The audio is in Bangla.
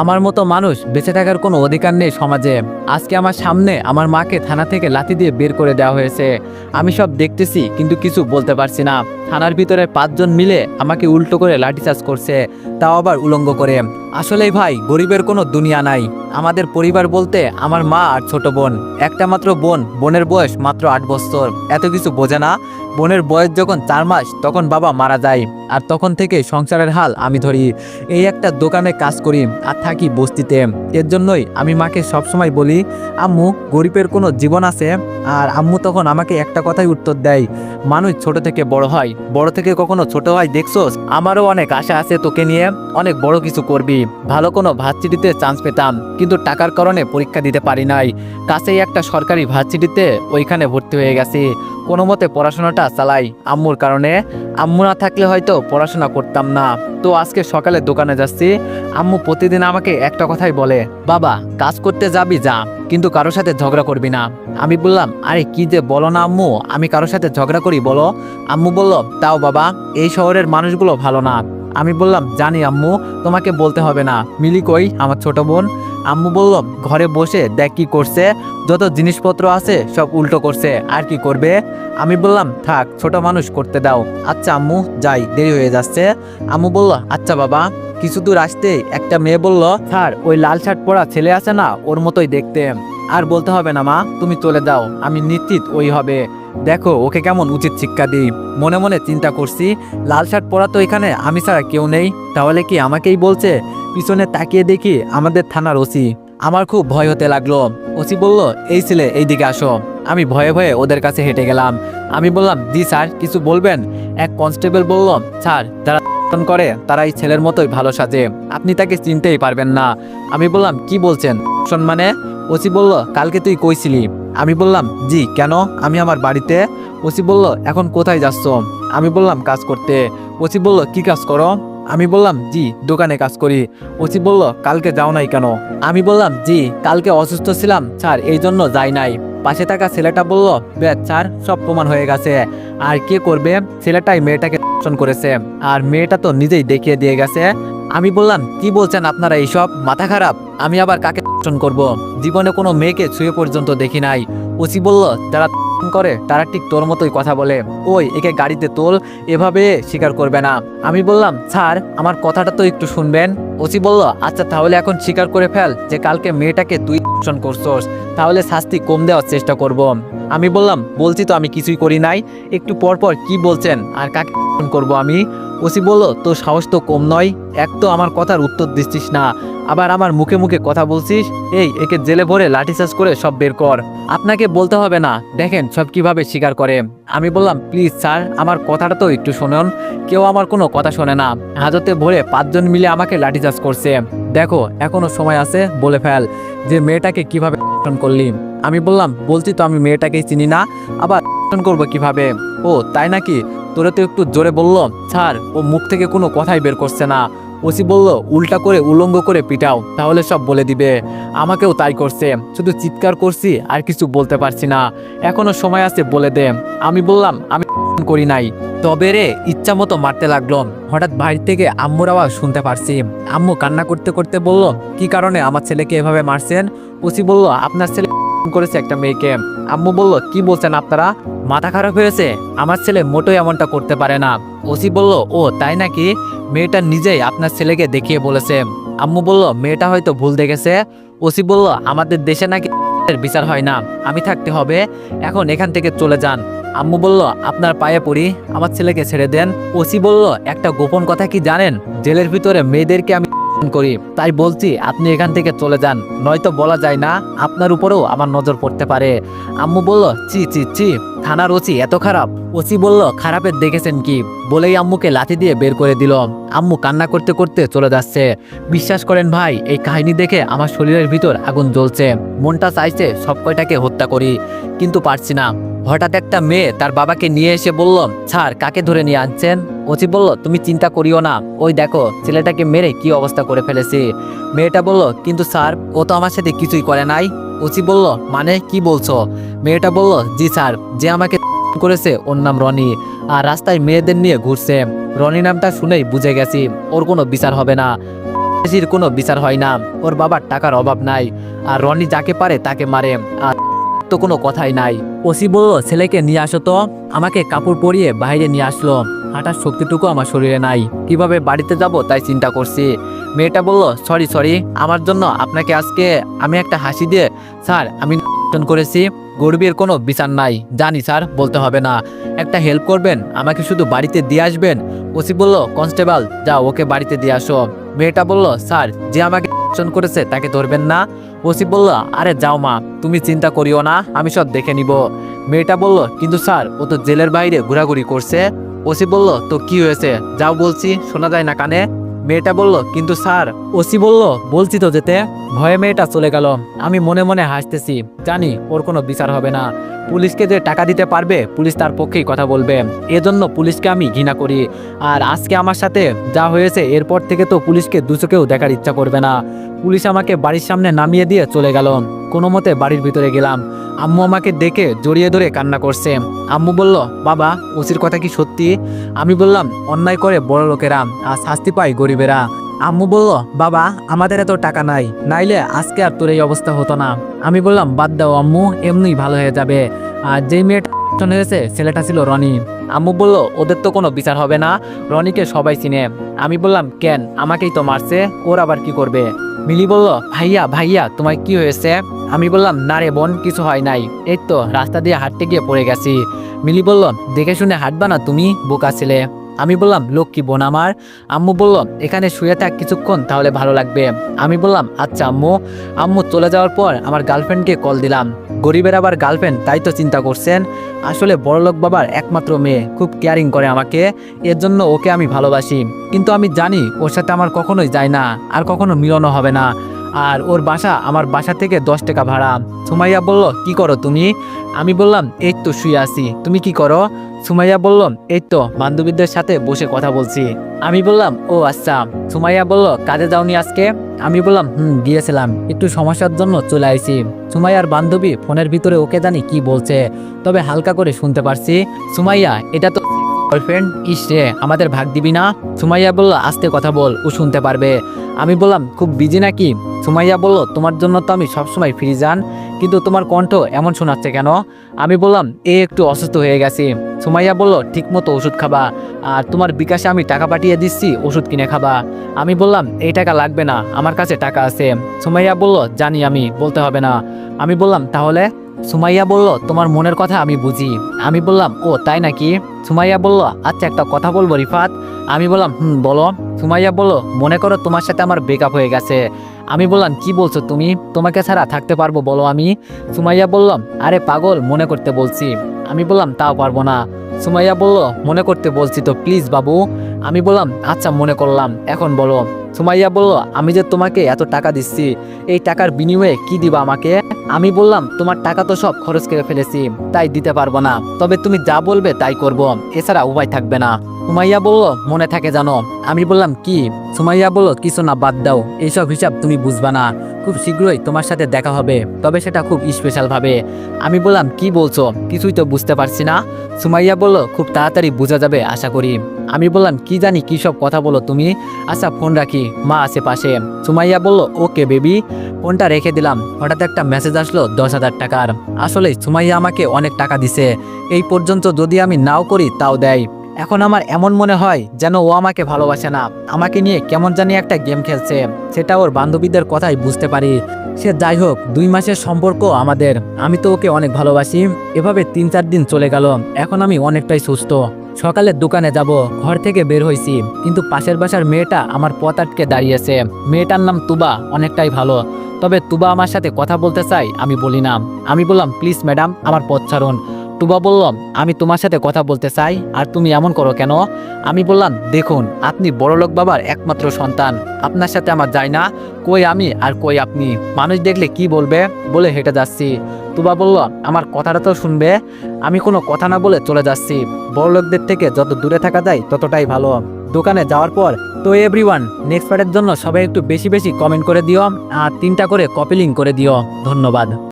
আমার মতো মানুষ বেঁচে থাকার কোনো অধিকার নেই সমাজে। আজকে আমার সামনে আমার মাকে থানা থেকে লাথি দিয়ে বের করে দেওয়া হয়েছে। আমি সব দেখতেছি কিন্তু কিছু বলতে পারছি না। থানার ভিতরে 5 জন মিলে আমাকে উল্টো করে লাঠিচার্জ করছে, তাও আবার উলঙ্গ করে। আসলেই ভাই, গরিবের কোনো দুনিয়া নাই। আমাদের পরিবার বলতে আমার মা আর ছোট বোন, একটা মাত্র বোন। বোনের বয়স মাত্র 8 বছর। এত কিছু বোঝে না। বোনের বয়স যখন 4 মাস তখন বাবা মারা যায়, আর তখন থেকে সংসারের হাল আমি ধরি। এই একটা দোকানে কাজ করি আর থাকি বস্তিতে। এর জন্যই আমি মাকে সবসময় বলি, আম্মু, গরিবের কোনো জীবন আছে? আর আম্মু তখন আমাকে একটা কথাই উত্তর দেয়, মানুষ ছোট থেকে বড় হয়, বড় থেকে কখনো ছোট হয় দেখছোস? আমারও অনেক আশা আছে তোকে নিয়ে, অনেক বড় কিছু করবি। ভালো কোনো ভার্সিটিতে চান্স পেতাম, কিন্তু টাকার কারণে পরীক্ষা দিতে পারি নাই। কাছেই একটা সরকারি ভার্সিটিতে ওইখানে ভর্তি হয়ে গেছি। কোনো মতে পড়াশোনাটা চালাই আম্মুর কারণে। আম্মু না থাকলে হয়তো পড়াশোনা করতাম না। তো আজকে সকালে দোকানে যাচ্ছি। আম্মু প্রতিদিন আমাকে একটা কথাই বলে, বাবা, কাজ করতে যাবি যা, কিন্তু কারোর সাথে ঝগড়া করবি না। আমি বললাম, আরে কি যে বলো না আম্মু, আমি কারোর সাথে ঝগড়া করি বলো? আম্মু বলল, তাও বাবা, এই শহরের মানুষগুলো ভালো না। আমি বললাম, জানি আম্মু, তোমাকে বলতে হবে না। মিলি কই, আমার ছোট বোন? আম্মু বলল, ঘরে বসে দেখ কি করছে, যত জিনিসপত্র আছে সব উল্টো করছে, আর কি করবে? আমি বললাম, থাক, ছোট মানুষ করতে দাও। আচ্ছা আম্মু, যাই, দেরি হয়ে যাচ্ছে। আম্মু বলল, আচ্ছা বাবা। কিছু দূর আসতেই একটা মেয়ে বলল, স্যার, ওই লাল শার্ট পরা ছেলে আছে না, ওর মতোই দেখতে। আর বলতে হবে না মা, তুমি চলে যাও, আমি নিশ্চিত ওই হবে। দেখো ওকে কেমন উচিত শিক্ষা দিই। মনে মনে চিন্তা করছি, লাল শার্ট পরা তো এখানে আমি ছাড়া কেউ নেই, তাহলে কি আমাকেই বলছে? পিছনে তাকিয়ে দেখি আমাদের থানার ওসি। আমার খুব ভয় হতে লাগলো। ওসি বলল, এই ছেলে, এইদিকে আসো। আমি ভয়ে ভয়ে ওদের কাছে হেঁটে গেলাম। আমি বললাম, জি স্যার, কিছু বলবেন? এক কনস্টেবল বলল, স্যার, যারা করে তারা এই ছেলের মতোই ভালো সাজে, আপনি তাকে চিনতেই পারবেন না। আমি বললাম, কি বলছেন? মানে? ওসি বলল, কালকে তুই কইছিলি। আমি বললাম, জি, কেন? আমি আমার বাড়িতে। ওসি বলল, এখন কোথায় যাচ্ছ? আমি বললাম, কাজ করতে। ওসি বলল, কি কাজ করো? আমি বললাম, জি, দোকানে কাজ করি। ওসি বলল, কালকে যাও নাই কেন? আমি বললাম, জি, কালকে অসুস্থ ছিলাম স্যার, এই জন্য যাই নাই। পাশে থাকা ছেলেটা বলল, বেশ স্যার, সব প্রমাণ হয়ে গেছে। আর কে করবে? ছেলেটাই মেয়েটাকে করেছে, আর মেয়েটা তো নিজেই দেখিয়ে দিয়ে গেছে। আমি বললাম, কি বলছেন আপনারা এইসব? মাথা খারাপ? আমি আবার কাকে করব? জীবনে কোনো মেয়েকে ছুঁয়ে পর্যন্ত দেখি নাই। ওসি বলল, যারা করে তারা ঠিক তোর মতোই কথা বলে। ওই, একে গাড়িতে তোল, এভাবে স্বীকার করবে না। আমি বললাম, স্যার, আমার কথাটা তো একটু শুনবেন। ওসি বলল, আচ্ছা তাহলে এখন স্বীকার করে ফেল যে কালকে মেয়েটাকে তুই করছস, তাহলে শাস্তি কম দেওয়ার চেষ্টা করব। আমি বললাম, বলছি তো আমি কিছুই করি নাই। একটু পর পর কি বলছেন আর কাকে করব আমি? ওসি বলল, তোর সাহস তো কম নয়। এক তো আমার কথার উত্তর দিচ্ছিস না, আবার আমার মুখে মুখে কথা বলছিস। এই, একে জেলে ভরে লাঠিচার্জ করে সব বের কর। আপনাকে বলতে হবে না, দেখেন সব কিভাবে স্বীকার করে। আমি বললাম, প্লিজ স্যার, আমার কথাটা তো একটু শুনুন। কেউ আমার কোনো কথা শোনে না। হাজতে ভরে 5 জন মিলে আমাকে লাঠিচার্জ করছে। দেখো, এখনো সময় আছে, বলে ফেল যে মেয়েটাকে কিভাবে করলি। আমি বললাম, বলছি তো আমি মেয়েটাকেই চিনি না, আবার করবো কিভাবে? ও তাই নাকি? তোরে তো একটু জোরে বললো। স্যার, ও মুখ থেকে কোনো কথাই বের করছে না। ওসি বলল, উল্টা করে উলঙ্গ করে পিটাও, তাহলে সব বলে দিবে। আমাকেও তাই করছে, শুধু চিৎকার করছি, আর কিছু বলতে পারছি না। এখনো সময় আছে, বলে দে। আমি বললাম, আমি করি নাই। তবে রে, ইচ্ছা মতো মারতে লাগলো। হঠাৎ বাইরে থেকে আম্মুর আওয়াজ শুনতে পারছি। আম্মু কান্না করতে করতে বলল, কি কারণে আমার ছেলেকে এভাবে মারছেন? ওসি বলল, আপনার ছেলে করেছে একটা মেয়েকে। আম্মু বলল, কি বলছেন আপনারা? মাথা খারাপ হয়েছে? আমার ছেলে মোটেই এমনটা করতে পারে না। ওসি বলল, ও তাই নাকি? মেয়েটা নিজেই আপনার ছেলেকে দেখিয়ে বলেছে। আম্মু বলল, মেয়েটা হয়তো ভুল দেখেছে। ওসি বলল, আমাদের দেশে নাকি বিচার হয় না, আমি থাকতে হবে, এখন এখান থেকে চলে যান। আম্মু বলল, আপনার পায়ে পড়ি, আমার ছেলেকে ছেড়ে দেন। ওসি বলল, একটা গোপন কথা কি জানেন? জেলের ভিতরে মেয়েদেরকে আমি করি, তাই বলছি আপনি এখান থেকে চলে যান, নয়তো বলা যায় না, আপনার উপরেও আমার নজর পড়তে পারে। আম্মু বলল, চি চি চি, থানার ওসি এত খারাপ? ওসি বলল, খারাপের দেখেছেন কি? বলেই আম্মুকে লাথি দিয়ে বের করে দিল। আম্মু কান্না করতে করতে চলে যাচ্ছে। বিশ্বাস করেন ভাই, এই কাহিনী দেখে আমার শরীরের ভিতর আগুন জ্বলছে। মনটা চাইছে সব কয়টাকে হত্যা করি, কিন্তু পারছি না। হঠাৎ একটা মেয়ে তার বাবাকে নিয়ে এসে বলল, স্যার, কাকে ধরে নিয়ে আনছেন? ওসি বলল, তুমি চিন্তা করিও না, ওই দেখো ছেলেটাকে মেরে কি অবস্থা করে ফেলেছি। মেয়েটা বলল, কিন্তু স্যার, ও তো আমার সাথে কিছুই করে নাই। ওসি বলল, মানে কি বলছো? মেয়েটা বলল, জি স্যার, যে আমাকে করেছে ওর নাম রনি, আর রাস্তায় মেয়েদের নিয়ে ঘুরছে। রনি নামটা শুনেই বুঝে গেছি ওর কোনো বিচার হবে না। সন্ত্রাসীর কোনো বিচার হয় না, ওর বাবার টাকার অভাব নাই, আর রনি যাকে পারে তাকে মারে, আর তো কোনো কথাই নাই। ওসি বলল ছেলেকে নিয়ে আসো তো। আমাকে কাপড় পরিয়ে বাইরে নিয়ে আসলো। হাঁটার শক্তিটুকু আমার শরীরে নাই, কিভাবে বাড়িতে যাব তাই চিন্তা করছি। মেয়েটা বলল সরি আমার জন্য আপনাকে আজকে আমি একটা হাসি দিয়ে স্যার আমি করেছি, গরিবের কোনো বিচার নাই। জানি স্যার, বলতে হবে না। একটা হেল্প করবেন, আমাকে শুধু বাড়িতে দিয়ে আসবেন। ওসি বলল কনস্টেবল যাও ওকে বাড়িতে দিয়ে আসো। মেয়েটা বলল স্যার যে আমাকে করেছে তাকে ধরবেন না। ওসি বলল আরে যাও মা, তুমি চিন্তা করিও না, আমি সব দেখে নিব। মেয়েটা বলল কিন্তু স্যার ও তো জেলের বাইরে ঘোরাঘুরি করছে। ওসি বলল তো কি হয়েছে, যাও বলছি, শোনা যায় না কানে। মেয়েটা বলল কিন্তু স্যার। ওসি বলল বলছি তো যেতে। ভয়ে মেয়েটা চলে গেল। আমি মনে মনে হাসতেছি, জানি ওর কোনো বিচার হবে না। পুলিশকে যে টাকা দিতে পারবে পুলিশ তার পক্ষেই কথা বলবে, এজন্য পুলিশকে আমি ঘৃণা করি। আর আজকে আমার সাথে যা হয়েছে এরপর থেকে তো পুলিশকে দুচোখেও দেখার ইচ্ছা করবে না। পুলিশ আমাকে বাড়ির সামনে নামিয়ে দিয়ে চলে গেল। কোনো মতে বাড়ির ভিতরে গেলাম। আম্মু আমাকে দেখে জড়িয়ে ধরে কান্না করছে। আম্মু বলল বাবা ওসির কথা কি সত্যি? আমি বললাম অন্যায় করে বড় লোকেরা আর শাস্তি পায় গরিবেরা। আম্মু বলল বাবা আমাদের এত টাকা নাই, নাইলে আজকে আর তোর এই অবস্থা হতো না। আমি বললাম বাদ দাও আম্মু, এমনি ভালো হয়ে যাবে। আর যেই মেয়েটা হয়েছে ছেলেটা ছিল রনি। আম্মু বলল ওদের তো কোনো বিচার হবে না, রনিকে সবাই চিনে। আমি বললাম কেন, আমাকেই তো মারছে, ওর আবার কি করবে? মিলি বলল ভাইয়া তোমার কি হয়েছে? আমি বললাম না রে বোন, কিছু হয় নাই, এই তো রাস্তা দিয়ে হাঁটতে গিয়ে পড়ে গেছি। মিলি বলল দেখে শুনে হাঁটবা না তুমি, বোকা ছেলে। আমি বললাম লক্ষ্মী বোন আমার। আম্মু বলল এখানে শুয়ে থাক কিছুক্ষণ, তাহলে ভালো লাগবে। আমি বললাম আচ্ছা আম্মু। আম্মু চলে যাওয়ার পর আমার গার্লফ্রেন্ডকে কল দিলাম। গরিবের আবার গার্লফ্রেন্ড, তাই তো চিন্তা করছেন। আসলে বড়লোক বাবার একমাত্র মেয়ে, খুব কেয়ারিং করে আমাকে, এর জন্য ওকে আমি ভালোবাসি। কিন্তু আমি জানি ওর সাথে আমার কখনোই যায় না, আর কখনো মিলনও হবে না। আর ওর বাসা আমার বাসা থেকে 10 টাকা ভাড়া। সুমাইয়া বলল কি করো তুমি? আমি বললাম এই তো শুয়ে আছি, তুমি কি করো? সুমাইয়া বলল এই তো বান্ধবীদের সাথে বসে কথা বলছি। আমি বললাম ও আচ্ছা। সুমাইয়া বলল কাজে যাওনি আজকে? আমি বললাম গিয়েছিলাম, একটু সমস্যার জন্য চলে আইছি। সুমাইয়ার বান্ধবী ফোনের ভিতরে ওকে জানি কি বলছে, তবে হালকা করে শুনতে পারছি। সুমাইয়া এটা তো বয়ফ্রেন্ড, ইসরে আমাদের ভাগ দিবি না? সুমাইয়া বলল আস্তে কথা বল, ও শুনতে পারবে। আমি বললাম খুব বিজি নাকি? সুমাইয়া বলল তোমার জন্য তো আমি সবসময় ফ্রি যান, কিন্তু তোমার কণ্ঠ এমন শোনাচ্ছে কেন? আমি বললাম একটু অসুস্থ হয়ে গেছি। সুমাইয়া বলল ঠিক মতো ওষুধ খাবা, আর তোমার বিকাশে আমি টাকা পাঠিয়ে দিচ্ছি, ওষুধ কিনে খাবা। আমি বললাম এই টাকা লাগবে না, আমার কাছে টাকা আছে। সুমাইয়া বলল জানি আমি, বলতে হবে না। আমি বললাম তাহলে? সুমাইয়া বলল তোমার মনের কথা আমি বুঝি। আমি বললাম ও তাই নাকি? সুমাইয়া বলল আচ্ছা একটা কথা বলবো রিফাত। আমি বললাম বলো। সুমাইয়া বলল মনে করো তোমার সাথে আমার ব্রেকআপ হয়ে গেছে। আমি বললাম কি বলছো তুমি, তোমাকে ছাড়া থাকতে পারবো বলো আমি? সুমাইয়া বলল আরে পাগল, মনে করতে বলছি। আমি বললাম তাও পারবো না। সুমাইয়া বলল মনে করতে বলছি তো প্লিজ বাবু। আমি বললাম আচ্ছা মনে করলাম, এখন বলো। সুমাইয়া বলল আমি যে তোমাকে এত টাকা দিচ্ছি, এই টাকার বিনিময়ে কি দিবা আমাকে? আমি বললাম তোমার টাকা তো সব খরচ করে ফেলেছি, তাই দিতে পারবো না, তবে তুমি যা বলবে তাই করব, এছাড়া উপায় থাকবে না। সুমাইয়া বলল মনে থাকে জানো। আমি বললাম কি? সুমাইয়া বলল কিছু না, বাদ দাও, এইসব হিসাব তুমি বুঝবা না, খুব শীঘ্রই তোমার সাথে দেখা হবে, তবে সেটা খুব স্পেশাল ভাবে। আমি বললাম কি বলছো, কিছুই তো বুঝতে পারছি না। সুমাইয়া বলল খুব তাড়াতাড়ি বোঝা যাবে আশা করি। আমি বললাম কি জানি কি সব কথা বলো তুমি, আচ্ছা ফোন রাখি, মা আছে পাশে। সুমাইয়া বলল ওকে বেবি। ফোনটা রেখে দিলাম। হঠাৎ একটা মেসেজ আসলো 10,000 টাকার। আসলে সুমাইয়া আমাকে অনেক টাকা দিছে, এই পর্যন্ত যদি আমি নাও করি তাও দেয়। এখন আমার এমন মনে হয় যেন ও আমাকে ভালোবাসে না, আমাকে নিয়ে কেমন জানি একটা গেম খেলছে, সেটা ওর বান্ধবীদের কথাই বুঝতে পারি। সে যাই হোক, 2 মাসের সম্পর্ক আমাদের, আমি তো ওকে অনেক ভালোবাসি। এভাবে 3-4 দিন চলে গেল। এখন আমি অনেকটাই সুস্থ। সকালে দোকানে যাব, ঘর থেকে বের হয়েছি, কিন্তু পাশের বাসার মেয়েটা আমার পথ আটকে দাঁড়িয়েছে। মেয়েটার নাম তুবা, অনেকটাই ভালো, তবে তুবা আমার সাথে কথা বলতে চাই, আমি বলি না। আমি বললাম প্লিজ ম্যাডাম আমার পথ ছাড়ুন। তুবা বলল আমি তোমার সাথে কথা বলতে চাই, আর তুমি এমন করো কেন? আমি বললাম দেখুন আপনি বড়লোক বাবার একমাত্র সন্তান, আপনার সাথে আমার যায় না, কই আমি আর কই আপনি, মানুষ দেখলে কি বলবে, বলে হেঁটে যাচ্ছি। তুবা বলল আমার কথাটা তো শুনবে। আমি কোনো কথা না বলে চলে যাচ্ছি। বড়লোকদের থেকে যত দূরে থাকা যায় ততটাই ভালো। দোকানে যাওয়ার পর তো এভরিওয়ান, নেক্সট পার্টের জন্য সবাই একটু বেশি বেশি কমেন্ট করে দিও, আর 3টা করে কপি লিঙ্ক করে দিও। ধন্যবাদ।